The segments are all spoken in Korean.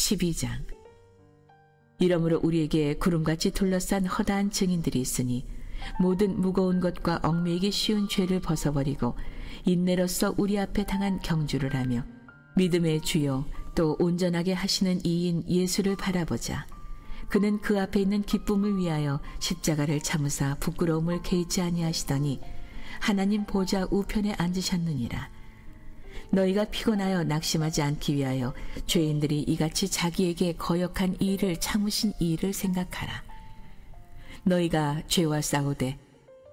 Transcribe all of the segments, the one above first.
12장. 이러므로 우리에게 구름같이 둘러싼 허다한 증인들이 있으니 모든 무거운 것과 얽매이기 쉬운 죄를 벗어버리고 인내로써 우리 앞에 당한 경주를 하며 믿음의 주요 또 온전하게 하시는 이인 예수를 바라보자. 그는 그 앞에 있는 기쁨을 위하여 십자가를 참으사 부끄러움을 개의치 아니하시더니 하나님 보좌 우편에 앉으셨느니라. 너희가 피곤하여 낙심하지 않기 위하여 죄인들이 이같이 자기에게 거역한 이 일을 참으신 이 일을 생각하라. 너희가 죄와 싸우되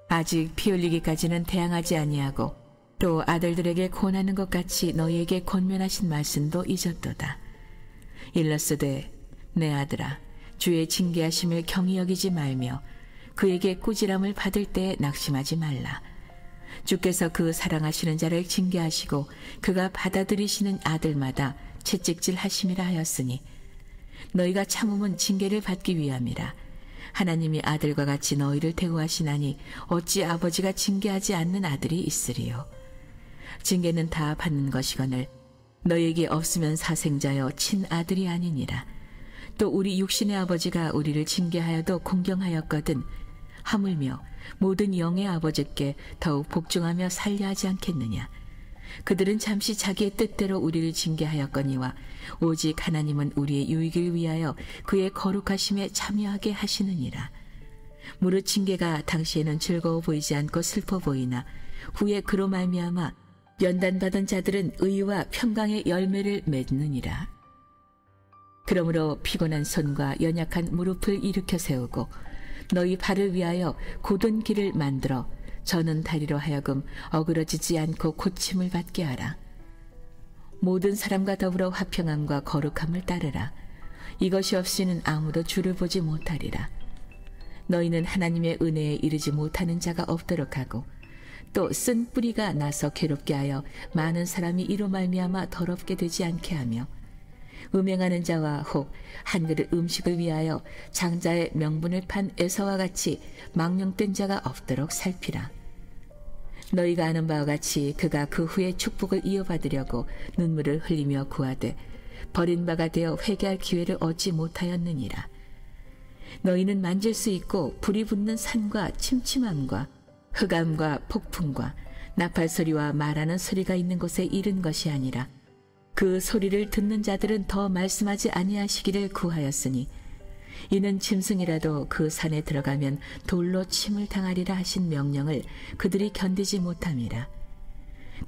아직 피 흘리기까지는 대항하지 아니하고 또 아들들에게 권하는 것 같이 너희에게 권면하신 말씀도 잊었도다. 일러스되 내 아들아 주의 징계하심을 경히 여기지 말며 그에게 꾸지람을 받을 때에 낙심하지 말라. 주께서 그 사랑하시는 자를 징계하시고 그가 받아들이시는 아들마다 채찍질 하심이라 하였으니 너희가 참음은 징계를 받기 위함이라. 하나님이 아들과 같이 너희를 대우하시나니 어찌 아버지가 징계하지 않는 아들이 있으리요. 징계는 다 받는 것이거늘 너희에게 없으면 사생자여 친아들이 아니니라. 또 우리 육신의 아버지가 우리를 징계하여도 공경하였거든 하물며 모든 영의 아버지께 더욱 복종하며 살려 하지 않겠느냐. 그들은 잠시 자기의 뜻대로 우리를 징계하였거니와 오직 하나님은 우리의 유익을 위하여 그의 거룩하심에 참여하게 하시느니라. 무릇 징계가 당시에는 즐거워 보이지 않고 슬퍼 보이나 후에 그로 말미암아 연단받은 자들은 의와 평강의 열매를 맺느니라. 그러므로 피곤한 손과 연약한 무릎을 일으켜 세우고 너희 발을 위하여 곧은 길을 만들어 저는 다리로 하여금 어그러지지 않고 고침을 받게 하라. 모든 사람과 더불어 화평함과 거룩함을 따르라. 이것이 없이는 아무도 주를 보지 못하리라. 너희는 하나님의 은혜에 이르지 못하는 자가 없도록 하고 또 쓴 뿌리가 나서 괴롭게 하여 많은 사람이 이로 말미암아 더럽게 되지 않게 하며 음행하는 자와 혹 한 그릇 음식을 위하여 장자의 명분을 판 에서와 같이 망령된 자가 없도록 살피라. 너희가 아는 바와 같이 그가 그 후에 축복을 이어받으려고 눈물을 흘리며 구하되 버린 바가 되어 회개할 기회를 얻지 못하였느니라. 너희는 만질 수 있고 불이 붙는 산과 침침함과 흑암과 폭풍과 나팔 소리와 말하는 소리가 있는 곳에 이른 것이 아니라 그 소리를 듣는 자들은 더 말씀하지 아니하시기를 구하였으니 이는 짐승이라도 그 산에 들어가면 돌로 침을 당하리라 하신 명령을 그들이 견디지 못함이라.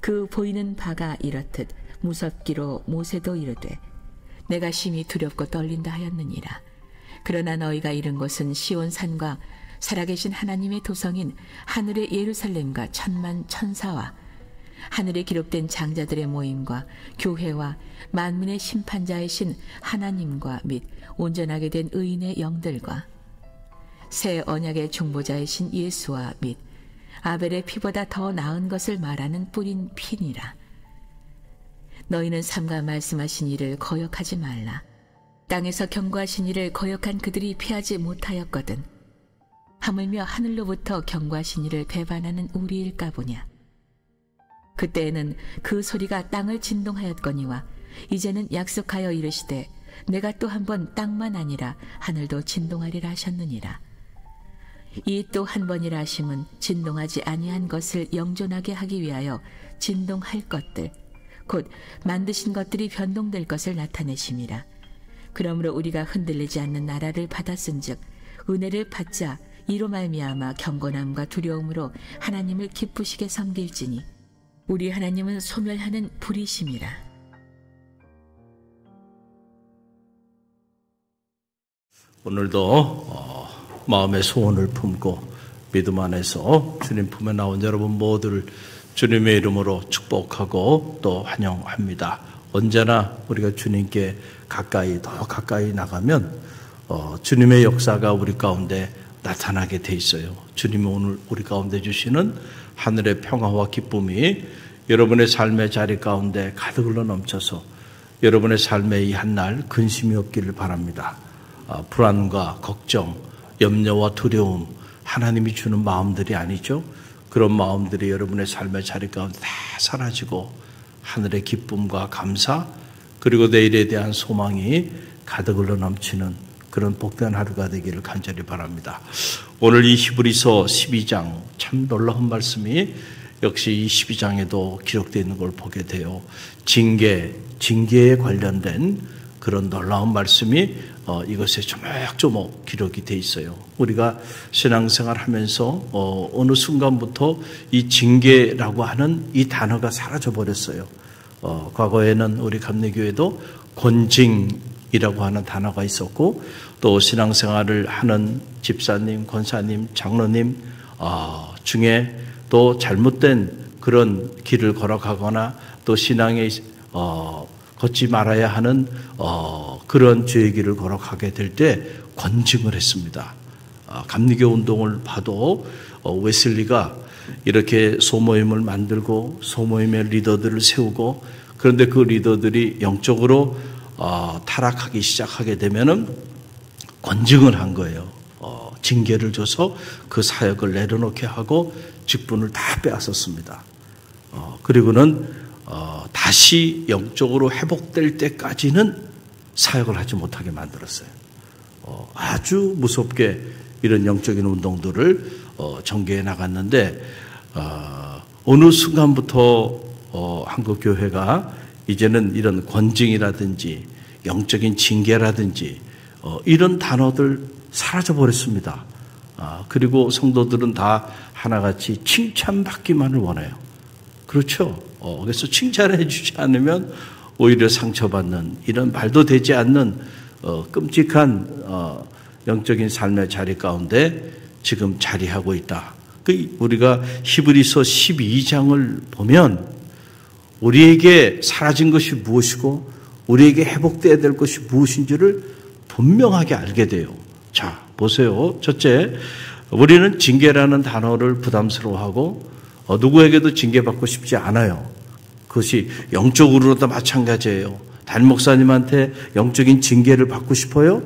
그 보이는 바가 이렇듯 무섭기로 모세도 이르되 내가 심히 두렵고 떨린다 하였느니라. 그러나 너희가 이른 곳은 시온산과 살아계신 하나님의 도성인 하늘의 예루살렘과 천만 천사와 하늘에 기록된 장자들의 모임과 교회와 만민의 심판자이신 하나님과 및 온전하게 된 의인의 영들과 새 언약의 중보자이신 예수와 및 아벨의 피보다 더 나은 것을 말하는 뿌린 피니라. 너희는 삼가 말씀하신 이를 거역하지 말라. 땅에서 경고하신 이를 거역한 그들이 피하지 못하였거든 하물며 하늘로부터 경고하신 이를 배반하는 우리일까 보냐. 그때에는 그 소리가 땅을 진동하였거니와 이제는 약속하여 이르시되 내가 또 한 번 땅만 아니라 하늘도 진동하리라 하셨느니라. 이 또 한 번이라 하심은 진동하지 아니한 것을 영존하게 하기 위하여 진동할 것들 곧 만드신 것들이 변동될 것을 나타내심이라. 그러므로 우리가 흔들리지 않는 나라를 받았은즉 은혜를 받자 이로 말미암아 경건함과 두려움으로 하나님을 기쁘시게 섬길지니 우리 하나님은 소멸하는 불이심이라. 오늘도 마음의 소원을 품고 믿음 안에서 주님 품에 나온 여러분 모두를 주님의 이름으로 축복하고 또 환영합니다. 언제나 우리가 주님께 가까이 더 가까이 나가면 주님의 역사가 우리 가운데 나타나게 돼 있어요. 주님이 오늘 우리 가운데 주시는 하늘의 평화와 기쁨이 여러분의 삶의 자리 가운데 가득 흘러 넘쳐서 여러분의 삶의 이 한날 근심이 없기를 바랍니다. 불안과 걱정, 염려와 두려움, 하나님이 주는 마음들이 아니죠. 그런 마음들이 여러분의 삶의 자리 가운데 다 사라지고 하늘의 기쁨과 감사 그리고 내일에 대한 소망이 가득 흘러 넘치는 그런 복된 하루가 되기를 간절히 바랍니다. 오늘 이 히브리서 12장 참 놀라운 말씀이 역시 이 12장에도 기록되어 있는 걸 보게 돼요. 징계에 관련된 그런 놀라운 말씀이 이것에 조목조목 기록이 되어 있어요. 우리가 신앙생활 하면서 어느 순간부터 이 징계라고 하는 이 단어가 사라져 버렸어요. 과거에는 우리 감리교회도 권징이라고 하는 단어가 있었고, 또 신앙생활을 하는 집사님, 권사님, 장로님 중에 또 잘못된 그런 길을 걸어가거나 또 신앙에 걷지 말아야 하는 그런 죄의 길을 걸어가게 될 때 권징을 했습니다. 감리교 운동을 봐도 웨슬리가 이렇게 소모임을 만들고 소모임의 리더들을 세우고, 그런데 그 리더들이 영적으로 타락하기 시작하게 되면은 권징을 한 거예요. 징계를 줘서 그 사역을 내려놓게 하고 직분을 다 빼앗았습니다. 그리고는 다시 영적으로 회복될 때까지는 사역을 하지 못하게 만들었어요. 아주 무섭게 이런 영적인 운동들을 전개해 나갔는데, 어느 순간부터 한국 교회가 이제는 이런 권징이라든지 영적인 징계라든지 이런 단어들 사라져 버렸습니다. 그리고 성도들은 다 하나같이 칭찬받기만을 원해요. 그렇죠? 그래서 칭찬해 주지 않으면 오히려 상처받는 이런 말도 되지 않는 끔찍한 영적인 삶의 자리 가운데 지금 자리하고 있다. 우리가 히브리서 12장을 보면 우리에게 사라진 것이 무엇이고 우리에게 회복되어야 될 것이 무엇인지를 분명하게 알게 돼요. 자, 보세요. 첫째, 우리는 징계라는 단어를 부담스러워하고 누구에게도 징계받고 싶지 않아요. 그것이 영적으로도 마찬가지예요. 담임 목사님한테 영적인 징계를 받고 싶어요?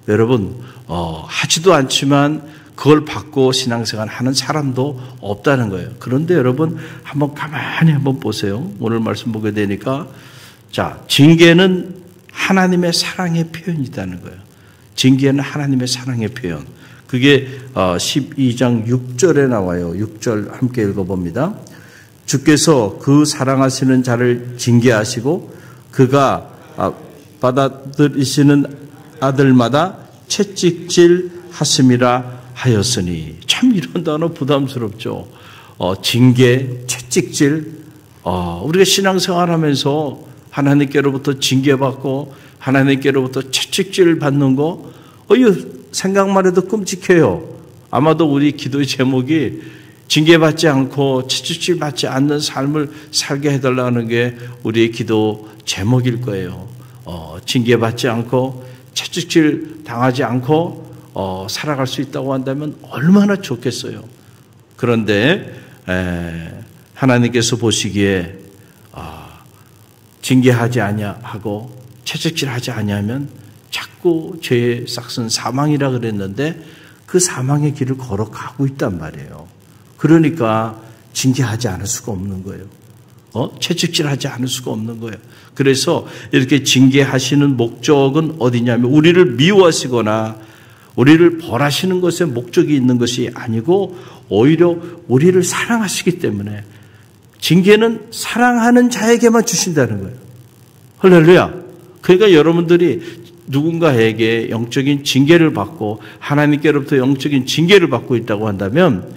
여러분, 하지도 않지만 그걸 받고 신앙생활 하는 사람도 없다는 거예요. 그런데 여러분, 가만히 한번 보세요. 오늘 말씀 보게 되니까, 자, 징계는 하나님의 사랑의 표현이라는 거예요. 징계는 하나님의 사랑의 표현. 그게 12장 6절에 나와요. 6절 함께 읽어봅니다. 주께서 그 사랑하시는 자를 징계하시고 그가 받아들이시는 아들마다 채찍질 하심이라 하였으니. 참 이런 단어 부담스럽죠. 징계, 채찍질. 우리가 신앙생활하면서 하나님께로부터 징계받고 하나님께로부터 채찍질 받는 거, 생각만 해도 끔찍해요. 아마도 우리 기도의 제목이 징계받지 않고 채찍질 받지 않는 삶을 살게 해달라는 게 우리의 기도 제목일 거예요. 징계받지 않고 채찍질 당하지 않고 살아갈 수 있다고 한다면 얼마나 좋겠어요. 그런데 하나님께서 보시기에 징계하지 아니하고 채찍질하지 아니하면 자꾸 죄의 싹슨 사망이라 그랬는데 그 사망의 길을 걸어가고 있단 말이에요. 그러니까 징계하지 않을 수가 없는 거예요. 채찍질하지 않을 수가 없는 거예요. 그래서 이렇게 징계하시는 목적은 어디냐면 우리를 미워하시거나 우리를 벌하시는 것에 목적이 있는 것이 아니고 오히려 우리를 사랑하시기 때문에 징계는 사랑하는 자에게만 주신다는 거예요. 할렐루야. 그러니까 여러분들이 누군가에게 영적인 징계를 받고 하나님께로부터 영적인 징계를 받고 있다고 한다면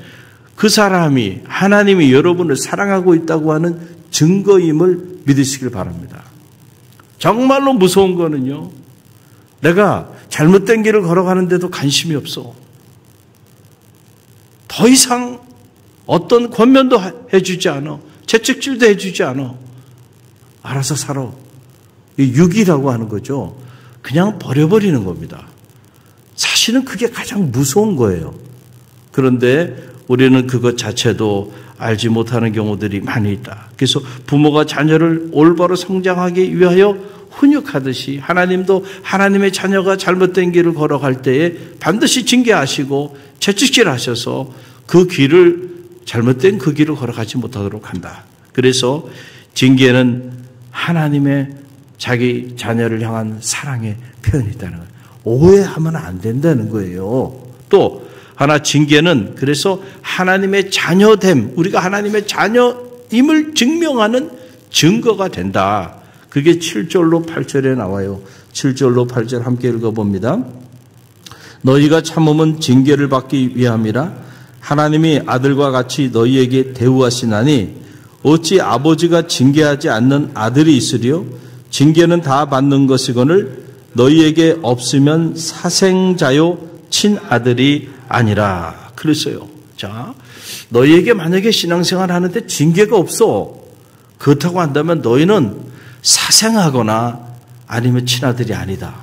그 사람이 하나님이 여러분을 사랑하고 있다고 하는 증거임을 믿으시길 바랍니다. 정말로 무서운 거는요, 내가 잘못된 길을 걸어가는데도 관심이 없어. 더 이상 어떤 권면도 해주지 않아. 채찍질도 해주지 않아. 알아서 살아. 유기라고 하는 거죠. 그냥 버려버리는 겁니다. 사실은 그게 가장 무서운 거예요. 그런데 우리는 그것 자체도 알지 못하는 경우들이 많이 있다. 그래서 부모가 자녀를 올바로 성장하기 위하여 훈육하듯이 하나님도 하나님의 자녀가 잘못된 길을 걸어갈 때에 반드시 징계하시고 채찍질하셔서 그 길을 잘못된 그 길을 걸어가지 못하도록 한다. 그래서 징계는 하나님의 자기 자녀를 향한 사랑의 표현이라는 거예요. 오해하면 안 된다는 거예요. 또 하나 징계는 그래서 하나님의 자녀됨, 우리가 하나님의 자녀임을 증명하는 증거가 된다. 그게 7절로 8절에 나와요. 7절로 8절 함께 읽어봅니다. 너희가 참음은 징계를 받기 위함이라 하나님이 아들과 같이 너희에게 대우하시나니 어찌 아버지가 징계하지 않는 아들이 있으리요? 징계는 다 받는 것이거늘 너희에게 없으면 사생자요 친아들이 아니라 그랬어요. 자, 너희에게 만약에 신앙생활 하는데 징계가 없어. 그렇다고 한다면 너희는 사생하거나 아니면 친아들이 아니다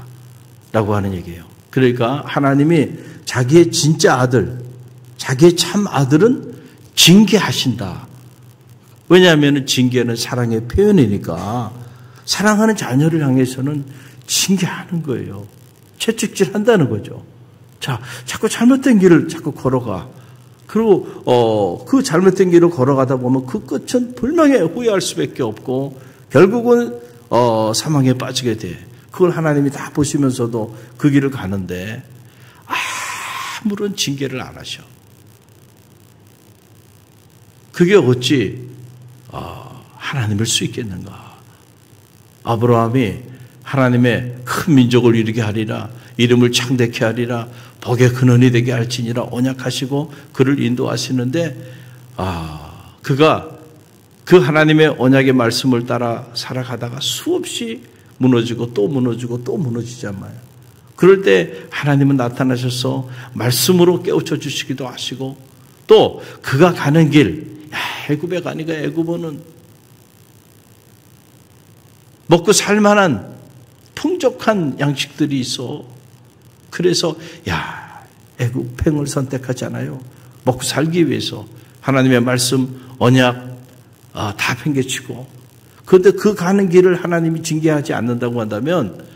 라고 하는 얘기예요. 그러니까 하나님이 자기의 진짜 아들, 자기의 참 아들은 징계하신다. 왜냐하면 징계는 사랑의 표현이니까 사랑하는 자녀를 향해서는 징계하는 거예요. 채찍질 한다는 거죠. 자, 자꾸 잘못된 길을 자꾸 걸어가. 그리고 그 잘못된 길을 걸어가다 보면 그 끝은 분명히 후회할 수밖에 없고 결국은 사망에 빠지게 돼. 그걸 하나님이 다 보시면서도 그 길을 가는데 아무런 징계를 안 하셔. 그게 어찌 하나님일 수 있겠는가? 아브라함이 하나님의 큰 민족을 이루게 하리라, 이름을 창대케 하리라, 복의 근원이 되게 할지니라 언약하시고 그를 인도하시는데 그가 그 하나님의 언약의 말씀을 따라 살아가다가 수없이 무너지고 또 무너지고 또 무너지잖아요. 그럴 때 하나님은 나타나셔서 말씀으로 깨우쳐 주시기도 하시고 또 그가 가는 길, 애굽에 가니까 애굽은 먹고 살만한 풍족한 양식들이 있어. 그래서 애굽 팽을 선택하잖아요. 먹고 살기 위해서 하나님의 말씀 언약 다 팽개치고. 그런데 그 가는 길을 하나님이 징계하지 않는다고 한다면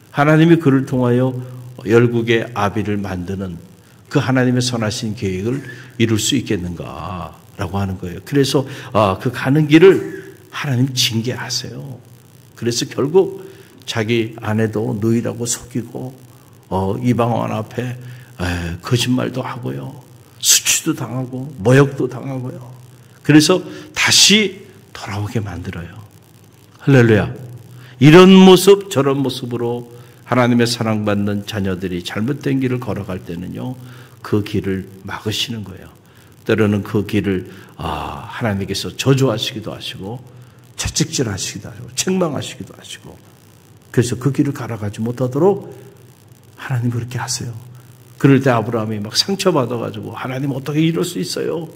하나님이 그를 통하여 열국의 아비를 만드는 그 하나님의 선하신 계획을 이룰 수 있겠는가라고 하는 거예요. 그래서 그 가는 길을 하나님 징계하세요. 그래서 결국 자기 아내도 너희라고 속이고 이방원 앞에 거짓말도 하고요. 수치도 당하고 모욕도 당하고요. 그래서 다시 돌아오게 만들어요. 할렐루야. 이런 모습 저런 모습으로 하나님의 사랑받는 자녀들이 잘못된 길을 걸어갈 때는요. 그 길을 막으시는 거예요. 때로는 그 길을 하나님께서 저주하시기도 하시고 채찍질하시기도 하시고 책망하시기도 하시고 그래서 그 길을 걸어가지 못하도록 하나님 그렇게 하세요. 그럴 때 아브라함이 막 상처받아가지고 하나님 어떻게 이럴 수 있어요?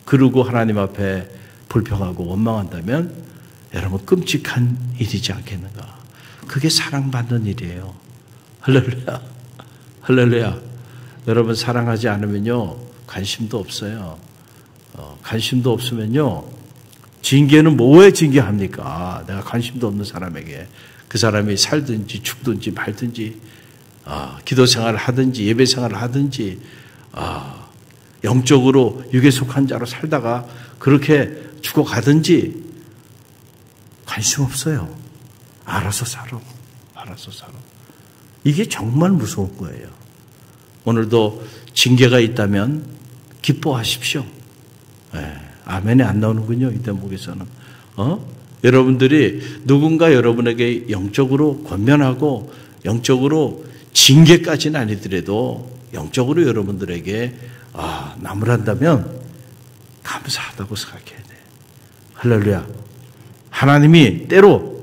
그러고 하나님 앞에 불평하고 원망한다면 여러분 끔찍한 일이지 않겠는가? 그게 사랑받는 일이에요. 할렐루야. 할렐루야. 여러분 사랑하지 않으면요 관심도 없어요. 관심도 없으면요 징계는 뭐에 징계합니까? 내가 관심도 없는 사람에게 그 사람이 살든지 죽든지 말든지 기도 생활을 하든지 예배 생활을 하든지 영적으로 육에 속한 자로 살다가 그렇게 죽어가든지 관심 없어요. 알아서 살아. 알아서 살아. 이게 정말 무서운 거예요. 오늘도 징계가 있다면 기뻐하십시오. 아멘이 안 나오는군요. 이 대목에서는. 여러분들이 누군가 여러분에게 영적으로 권면하고 영적으로 징계까지는 아니더라도 영적으로 여러분들에게 나무란다면 감사하다고 생각해야 돼. 할렐루야. 하나님이 때로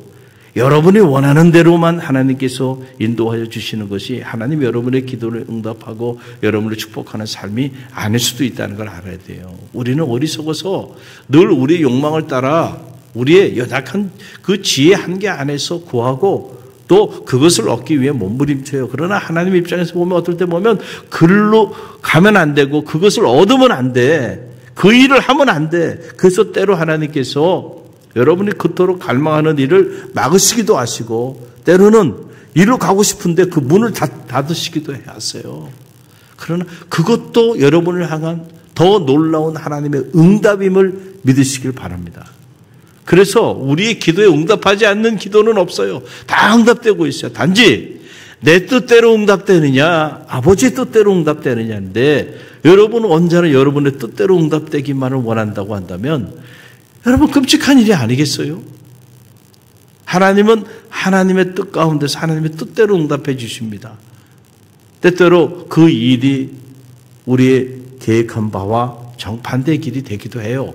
여러분이 원하는 대로만 하나님께서 인도하여 주시는 것이 하나님 여러분의 기도를 응답하고 여러분을 축복하는 삶이 아닐 수도 있다는 걸 알아야 돼요. 우리는 어리석어서 늘 우리의 욕망을 따라 우리의 연약한 그 지혜 한계 안에서 구하고 또 그것을 얻기 위해 몸부림쳐요. 그러나 하나님 입장에서 보면 어떨 때 보면 글로 가면 안 되고 그것을 얻으면 안 돼. 그 일을 하면 안 돼. 그래서 때로 하나님께서 여러분이 그토록 갈망하는 일을 막으시기도 하시고 때로는 일로 가고 싶은데 그 문을 닫으시기도 하세요. 그러나 그것도 여러분을 향한 더 놀라운 하나님의 응답임을 믿으시길 바랍니다. 그래서 우리의 기도에 응답하지 않는 기도는 없어요. 다 응답되고 있어요. 단지 내 뜻대로 응답되느냐, 아버지의 뜻대로 응답되느냐인데, 여러분은 언제나 여러분의 뜻대로 응답되기만을 원한다고 한다면 여러분 끔찍한 일이 아니겠어요? 하나님은 하나님의 뜻 가운데서 하나님의 뜻대로 응답해 주십니다. 때때로 그 일이 우리의 계획한 바와 정반대의 길이 되기도 해요.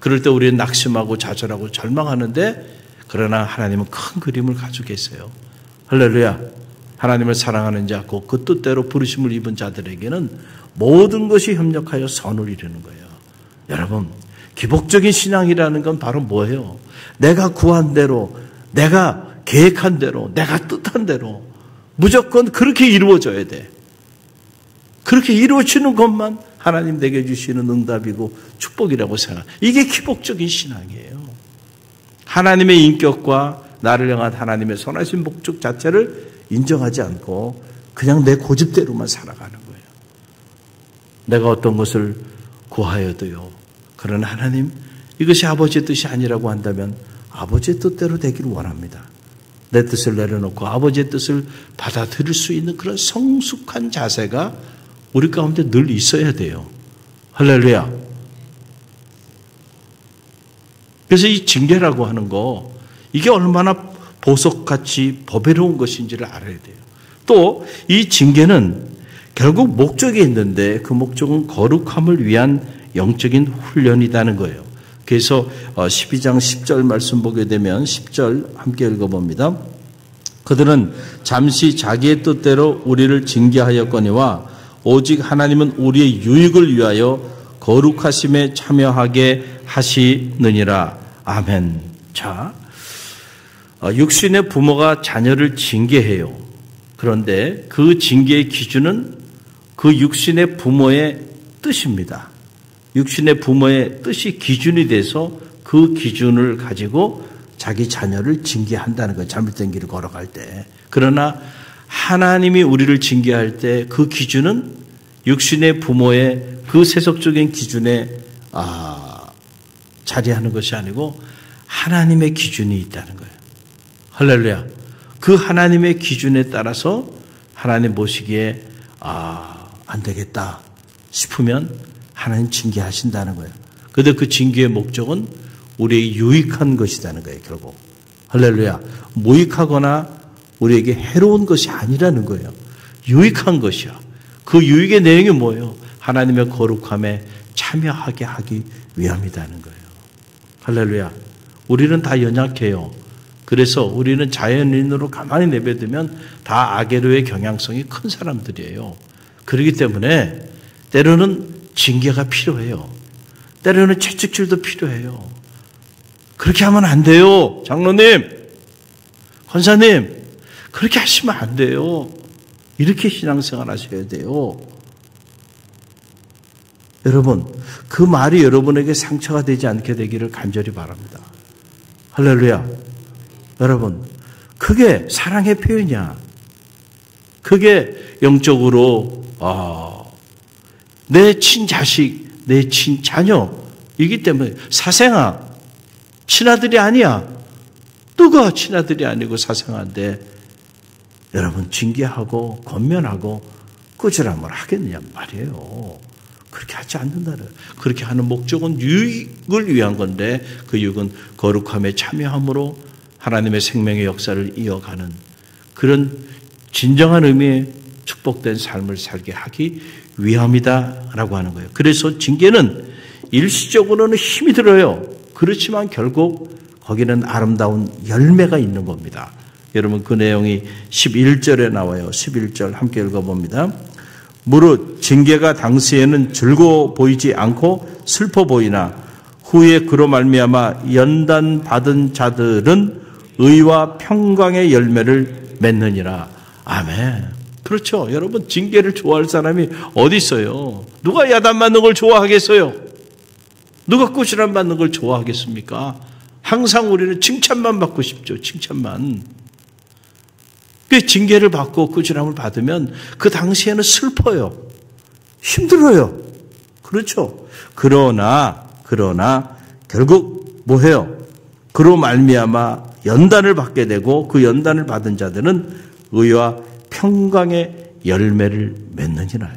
그럴 때 우리는 낙심하고 좌절하고 절망하는데, 그러나 하나님은 큰 그림을 가지고 계세요. 할렐루야. 하나님을 사랑하는 자, 그 뜻대로 부르심을 입은 자들에게는 모든 것이 협력하여 선을 이루는 거예요. 여러분, 기복적인 신앙이라는 건 바로 뭐예요? 내가 구한 대로, 내가 계획한 대로, 내가 뜻한 대로 무조건 그렇게 이루어져야 돼. 그렇게 이루어지는 것만 하나님 내게 주시는 응답이고 축복이라고 생각. 이게 기복적인 신앙이에요. 하나님의 인격과 나를 향한 하나님의 선하신 목적 자체를 인정하지 않고 그냥 내 고집대로만 살아가는 거예요. 내가 어떤 것을 구하여도요, 그러나 하나님, 이것이 아버지의 뜻이 아니라고 한다면 아버지의 뜻대로 되기를 원합니다. 내 뜻을 내려놓고 아버지의 뜻을 받아들일 수 있는 그런 성숙한 자세가 우리 가운데 늘 있어야 돼요. 할렐루야. 그래서 이 징계라고 하는 거, 이게 얼마나 보석같이 법외로운 것인지를 알아야 돼요. 또 이 징계는 결국 목적이 있는데, 그 목적은 거룩함을 위한 영적인 훈련이라는 거예요. 그래서 12장 10절 말씀 보게 되면 10절 함께 읽어봅니다. 그들은 잠시 자기의 뜻대로 우리를 징계하였거니와 오직 하나님은 우리의 유익을 위하여 거룩하심에 참여하게 하시느니라. 아멘. 자, 육신의 부모가 자녀를 징계해요. 그런데 그 징계의 기준은 그 육신의 부모의 뜻입니다. 육신의 부모의 뜻이 기준이 돼서 그 기준을 가지고 자기 자녀를 징계한다는 거예요. 잘못된 길을 걸어갈 때. 그러나 하나님이 우리를 징계할 때 그 기준은 육신의 부모의 그 세속적인 기준에 자리하는 것이 아니고 하나님의 기준이 있다는 거예요. 할렐루야. 그 하나님의 기준에 따라서 하나님 보시기에 안 되겠다 싶으면 하나님 징계하신다는 거예요. 그런데 그 징계의 목적은 우리에게 유익한 것이라는 거예요. 결국. 할렐루야. 무익하거나 우리에게 해로운 것이 아니라는 거예요. 유익한 것이야. 그 유익의 내용이 뭐예요? 하나님의 거룩함에 참여하게 하기 위함이라는 거예요. 할렐루야. 우리는 다 연약해요. 그래서 우리는 자연인으로 가만히 내버려두면 다 악의로의 경향성이 큰 사람들이에요. 그렇기 때문에 때로는 징계가 필요해요. 때로는 채찍질도 필요해요. 그렇게 하면 안 돼요. 장로님, 권사님, 그렇게 하시면 안 돼요. 이렇게 신앙생활 하셔야 돼요. 여러분, 그 말이 여러분에게 상처가 되지 않게 되기를 간절히 바랍니다. 할렐루야. 여러분, 그게 사랑의 표현이야. 그게 영적으로 내 친자식, 내 친자녀이기 때문에. 사생아, 친아들이 아니야. 누가 친아들이 아니고 사생아인데 여러분 징계하고 권면하고 꾸지람을 하겠느냐 말이에요. 그렇게 하지 않는다는. 그렇게 하는 목적은 유익을 위한 건데, 그 유익은 거룩함에 참여함으로 하나님의 생명의 역사를 이어가는 그런 진정한 의미의 축복된 삶을 살게 하기 위함이다라고 하는 거예요. 그래서 징계는 일시적으로는 힘이 들어요. 그렇지만 결국 거기는 아름다운 열매가 있는 겁니다. 여러분, 그 내용이 11절에 나와요. 11절 함께 읽어봅니다. 무릇 징계가 당시에는 즐거워 보이지 않고 슬퍼 보이나 후에 그로 말미암아 연단 받은 자들은 의와 평강의 열매를 맺느니라. 아멘. 그렇죠. 여러분, 징계를 좋아할 사람이 어디 있어요? 누가 야단 맞는 걸 좋아하겠어요? 누가 꾸지람 받는 걸 좋아하겠습니까? 항상 우리는 칭찬만 받고 싶죠. 칭찬만. 그 징계를 받고 꾸지람을 받으면 그 당시에는 슬퍼요. 힘들어요. 그렇죠. 그러나 결국 뭐해요? 그로 말미암아 연단을 받게 되고 그 연단을 받은 자들은 의와 평강의 열매를 맺느니라.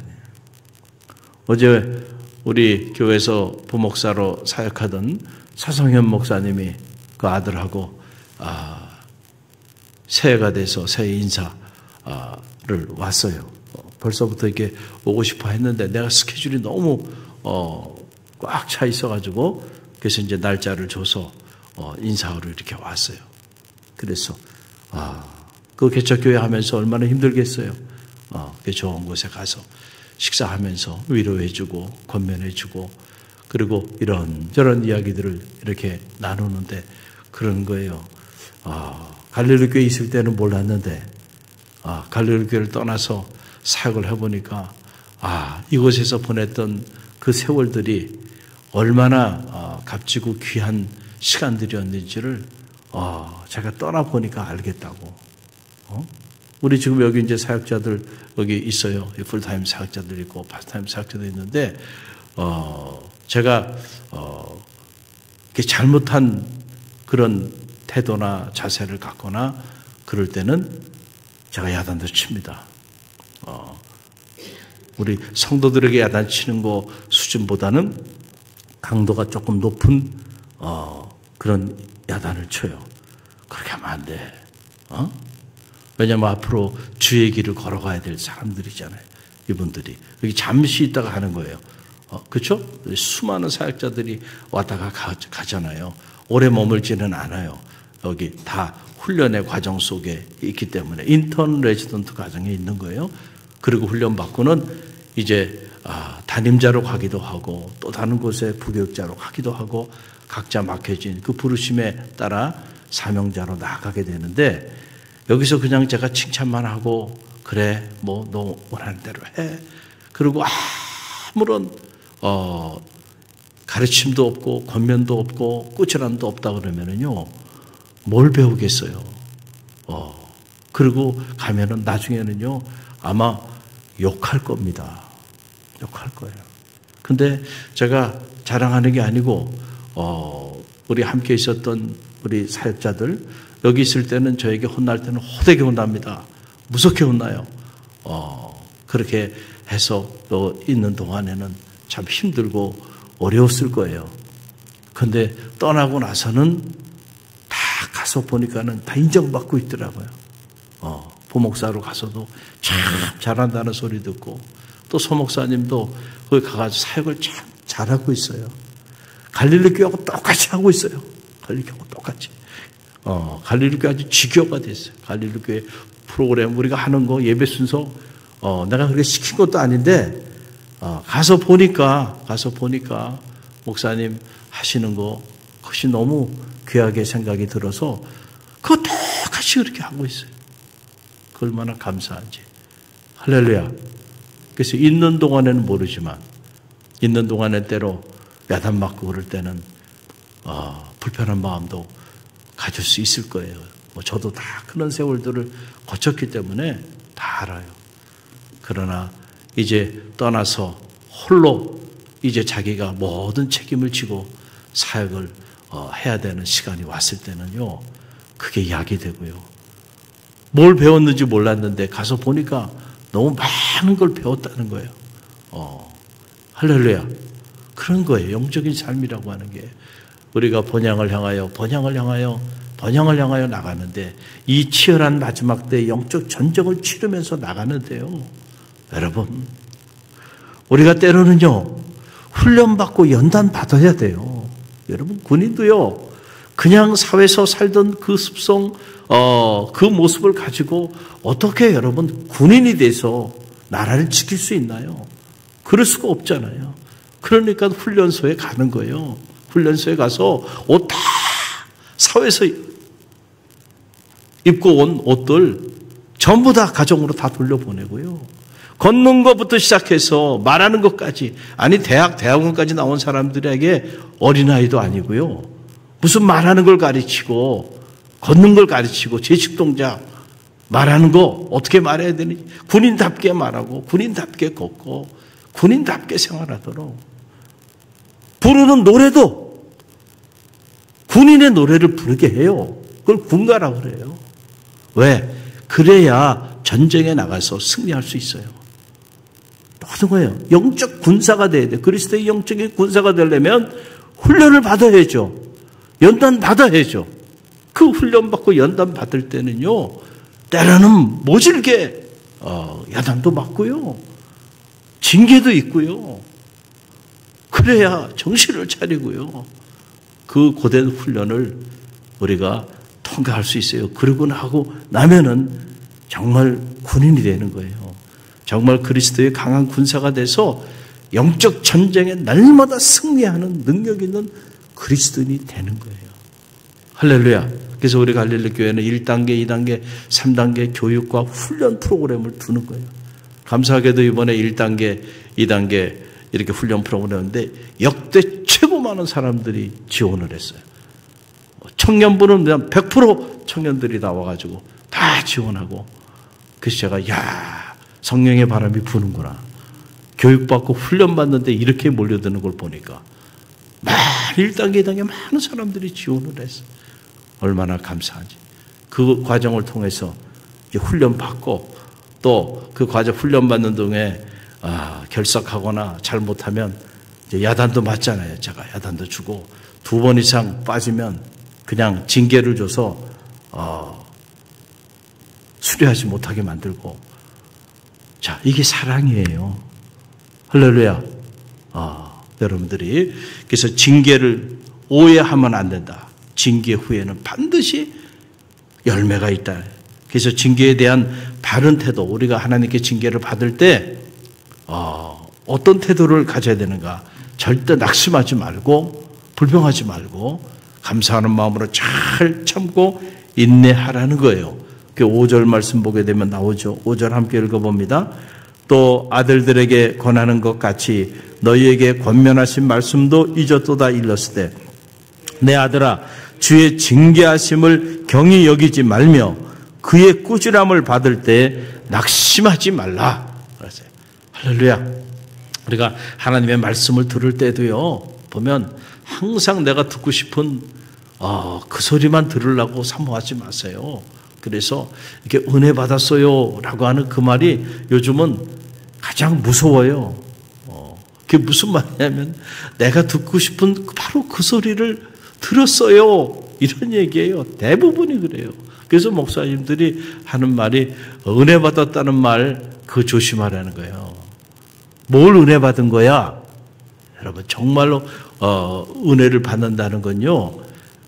어제 우리 교회에서 부목사로 사역하던 사성현 목사님이 그 아들하고 새해가 돼서 새해 인사를 왔어요. 벌써부터 이렇게 오고 싶어 했는데 내가 스케줄이 너무 꽉 차 있어가지고 그래서 이제 날짜를 줘서 인사하러 이렇게 왔어요. 그래서 그 개척교회 하면서 얼마나 힘들겠어요. 그 좋은 곳에 가서 식사하면서 위로해주고 권면해주고 그리고 이런저런 이야기들을 이렇게 나누는데 그런 거예요. 갈릴리 교회에 있을 때는 몰랐는데 갈릴리 교회를 떠나서 사역을 해보니까 이곳에서 보냈던 그 세월들이 얼마나 값지고 귀한 시간들이었는지를 제가 떠나보니까 알겠다고. 우리 지금 여기 이제 사역자들 여기 있어요. 풀타임 사역자들 있고 파트타임 사역자들 있는데 제가 잘못한 그런 태도나 자세를 갖거나 그럴 때는 제가 야단도 칩니다. 우리 성도들에게 야단치는 거 수준보다는 강도가 조금 높은 그런 야단을 쳐요. 그렇게 하면 안 돼. 왜냐하면 앞으로 주의 길을 걸어가야 될 사람들이잖아요. 이분들이 여기 잠시 있다가 하는 거예요. 그렇죠? 수많은 사역자들이 왔다가 가잖아요. 오래 머물지는 않아요. 여기 다 훈련의 과정 속에 있기 때문에 인턴 레지던트 과정에 있는 거예요. 그리고 훈련 받고는 이제 담임자로 가기도 하고 또 다른 곳에 부교육자로 가기도 하고 각자 맡겨진 그 부르심에 따라 사명자로 나아가게 되는데 여기서 그냥 제가 칭찬만 하고 그래 뭐 너 원하는 대로 해. 그리고 아무런 가르침도 없고 권면도 없고 꾸준함도 없다 그러면은요 뭘 배우겠어요. 그리고 가면은 나중에는요 아마 욕할 겁니다. 욕할 거예요. 근데 제가 자랑하는 게 아니고 우리 함께 있었던 우리 사역자들 여기 있을 때는 저에게 혼날 때는 호되게 혼납니다. 무섭게 혼나요. 그렇게 해서 또 있는 동안에는 참 힘들고 어려웠을 거예요. 그런데 떠나고 나서는 다 가서 보니까는 다 인정받고 있더라고요. 부목사로 가서도 참 잘한다는 소리 듣고 또 소목사님도 거기 가가지고 사역을 참 잘하고 있어요. 갈릴리 교회하고 똑같이 하고 있어요. 갈릴리 교회하고 똑같이. 갈릴리 교회 아주 지교가 됐어요. 갈릴리 교회 프로그램 우리가 하는 거 예배 순서 내가 그렇게 시킨 것도 아닌데 가서 보니까 목사님 하시는 거 그것이 너무 귀하게 생각이 들어서 그거 똑같이 그렇게 하고 있어요. 그 얼마나 감사한지. 할렐루야. 그래서 있는 동안에는 모르지만 있는 동안에 때로 야단 맞고 그럴 때는 불편한 마음도 가질 수 있을 거예요. 저도 다 그런 세월들을 거쳤기 때문에 다 알아요. 그러나 이제 떠나서 홀로 이제 자기가 모든 책임을 지고 사역을 해야 되는 시간이 왔을 때는요. 그게 약이 되고요. 뭘 배웠는지 몰랐는데 가서 보니까 너무 많은 걸 배웠다는 거예요. 할렐루야. 그런 거예요. 영적인 삶이라고 하는 게. 우리가 번향을 향하여 나가는데 이 치열한 마지막 때 영적 전쟁을 치르면서 나가는데요. 여러분, 우리가 때로는요, 훈련받고 연단 받아야 돼요. 여러분, 군인도요, 그냥 사회에서 살던 그 습성, 그 모습을 가지고 어떻게 여러분 군인이 돼서 나라를 지킬 수 있나요? 그럴 수가 없잖아요. 그러니까 훈련소에 가는 거예요. 훈련소에 가서 옷 다 사회에서 입고 온 옷들 전부 다 가정으로 다 돌려보내고요. 걷는 것부터 시작해서 말하는 것까지, 아니 대학원까지 나온 사람들에게 어린아이도 아니고요. 무슨 말하는 걸 가르치고 걷는 걸 가르치고 제식 동작 말하는 거 어떻게 말해야 되는지 군인답게 말하고 군인답게 걷고 군인답게 생활하도록 부르는 노래도 군인의 노래를 부르게 해요. 그걸 군가라고 그래요. 왜? 그래야 전쟁에 나가서 승리할 수 있어요. 똑같은 거예요. 영적 군사가 돼야 돼. 그리스도의 영적인 군사가 되려면 훈련을 받아야죠. 연단 받아야죠. 그 훈련 받고 연단 받을 때는요, 때로는 모질게 야단도 맞고요, 징계도 있고요. 그래야 정신을 차리고요, 그 고된 훈련을 우리가 통과할 수 있어요. 그러고 나면은 정말 군인이 되는 거예요. 정말 그리스도의 강한 군사가 돼서 영적 전쟁에 날마다 승리하는 능력 있는 그리스도인이 되는 거예요. 할렐루야. 그래서 우리 갈릴리 교회는 1단계, 2단계, 3단계 교육과 훈련 프로그램을 두는 거예요. 감사하게도 이번에 1단계, 2단계 이렇게 훈련 프로그램인데 역대 최고 많은 사람들이 지원을 했어요. 청년부는 100% 청년들이 나와가지고 다 지원하고, 그래서 제가 성령의 바람이 부는구나. 교육받고 훈련받는데 이렇게 몰려드는 걸 보니까 1단계, 2단계 많은 사람들이 지원을 했어요. 얼마나 감사한지. 그 과정을 통해서 이제 훈련받고, 또 그 과정 훈련받는 동에 결석하거나 잘못하면 이제 야단도 맞잖아요. 제가 야단도 주고 2번 이상 빠지면 그냥 징계를 줘서 수리하지 못하게 만들고. 자, 이게 사랑이에요. 할렐루야. 여러분들이 그래서 징계를 오해하면 안 된다. 징계 후에는 반드시 열매가 있다. 그래서 징계에 대한 바른 태도, 우리가 하나님께 징계를 받을 때 어떤 태도를 가져야 되는가. 절대 낙심하지 말고 불평하지 말고 감사하는 마음으로 잘 참고 인내하라는 거예요. 그 5절 말씀 보게 되면 나오죠. 5절 함께 읽어봅니다. 또 아들들에게 권하는 것 같이 너희에게 권면하신 말씀도 잊었도다 일렀으되 내 아들아 주의 징계하심을 경히 여기지 말며 그의 꾸지람을 받을 때 낙심하지 말라. 그랬어요. 할렐루야. 우리가 하나님의 말씀을 들을 때도요, 보면 항상 내가 듣고 싶은 그 소리만 들으려고 사모하지 마세요. 그래서 이렇게 은혜 받았어요 라고 하는 그 말이 요즘은 가장 무서워요. 그게 무슨 말이냐면 내가 듣고 싶은 바로 그 소리를 들었어요, 이런 얘기예요. 대부분이 그래요. 그래서 목사님들이 하는 말이 은혜 받았다는 말, 그거 조심하라는 거예요. 뭘 은혜 받은 거야? 여러분, 정말로 은혜를 받는다는 건요,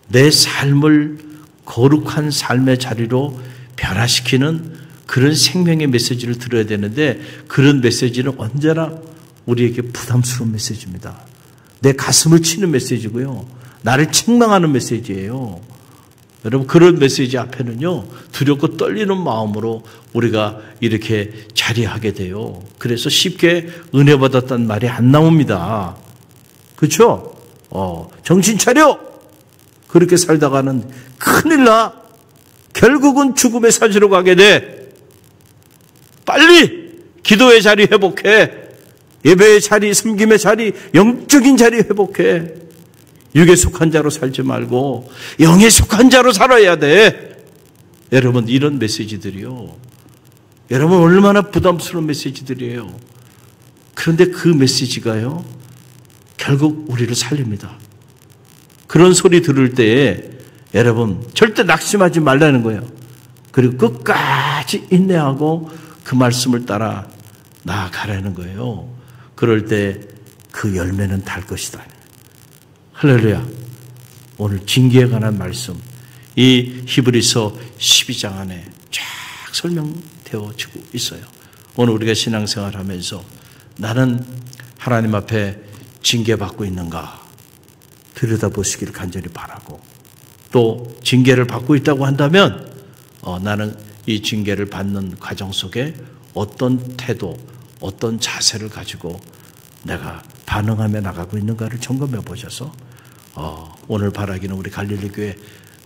내 삶을 거룩한 삶의 자리로 변화시키는 그런 생명의 메시지를 들어야 되는데, 그런 메시지는 언제나 우리에게 부담스러운 메시지입니다. 내 가슴을 치는 메시지고요, 나를 책망하는 메시지예요. 여러분, 그런 메시지 앞에는요, 두렵고 떨리는 마음으로 우리가 이렇게 자리하게 돼요. 그래서 쉽게 은혜 받았다는 말이 안 나옵니다. 그렇죠? 정신 차려! 그렇게 살다가는 큰일 나! 결국은 죽음의 사지로 가게 돼. 빨리 기도의 자리 회복해. 예배의 자리, 섬김의 자리, 영적인 자리 회복해. 육에 속한 자로 살지 말고 영에 속한 자로 살아야 돼. 여러분, 이런 메시지들이요, 여러분 얼마나 부담스러운 메시지들이에요. 그런데 그 메시지가요, 결국 우리를 살립니다. 그런 소리 들을 때에 여러분 절대 낙심하지 말라는 거예요. 그리고 끝까지 인내하고 그 말씀을 따라 나아가라는 거예요. 그럴 때 그 열매는 달 것이다. 할렐루야. 오늘 징계에 관한 말씀, 이 히브리서 12장 안에 쫙 설명되어지고 있어요. 오늘 우리가 신앙생활 하면서 나는 하나님 앞에 징계받고 있는가 들여다보시기를 간절히 바라고, 또 징계를 받고 있다고 한다면 나는 이 징계를 받는 과정 속에 어떤 태도, 어떤 자세를 가지고 내가 반응하며 나가고 있는가를 점검해 보셔서 오늘 바라기는 우리 갈릴리 교회는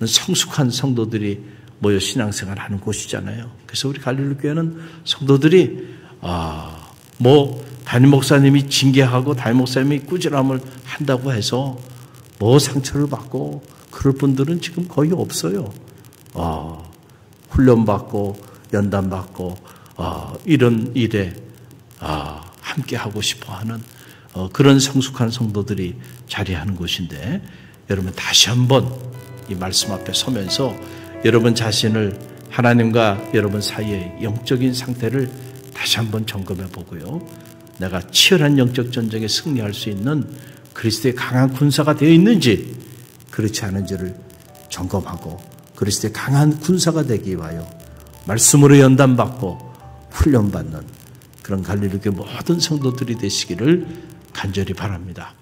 성숙한 성도들이 모여 신앙생활 하는 곳이잖아요. 그래서 우리 갈릴리 교회는 성도들이 담임 목사님이 징계하고 담임 목사님이 꾸지람을 한다고 해서 상처를 받고 그럴 분들은 지금 거의 없어요. 훈련받고 연단받고 이런 일에 함께 하고 싶어하는 그런 성숙한 성도들이 자리하는 곳인데, 여러분 다시 한번 이 말씀 앞에 서면서 여러분 자신을 하나님과 여러분 사이의 영적인 상태를 다시 한번 점검해 보고요. 내가 치열한 영적 전쟁에 승리할 수 있는 그리스도의 강한 군사가 되어 있는지, 그렇지 않은지를 점검하고 그리스도의 강한 군사가 되기 위하여 말씀으로 연단받고 훈련받는 그런 갈릴리 교회 모든 성도들이 되시기를 간절히 바랍니다.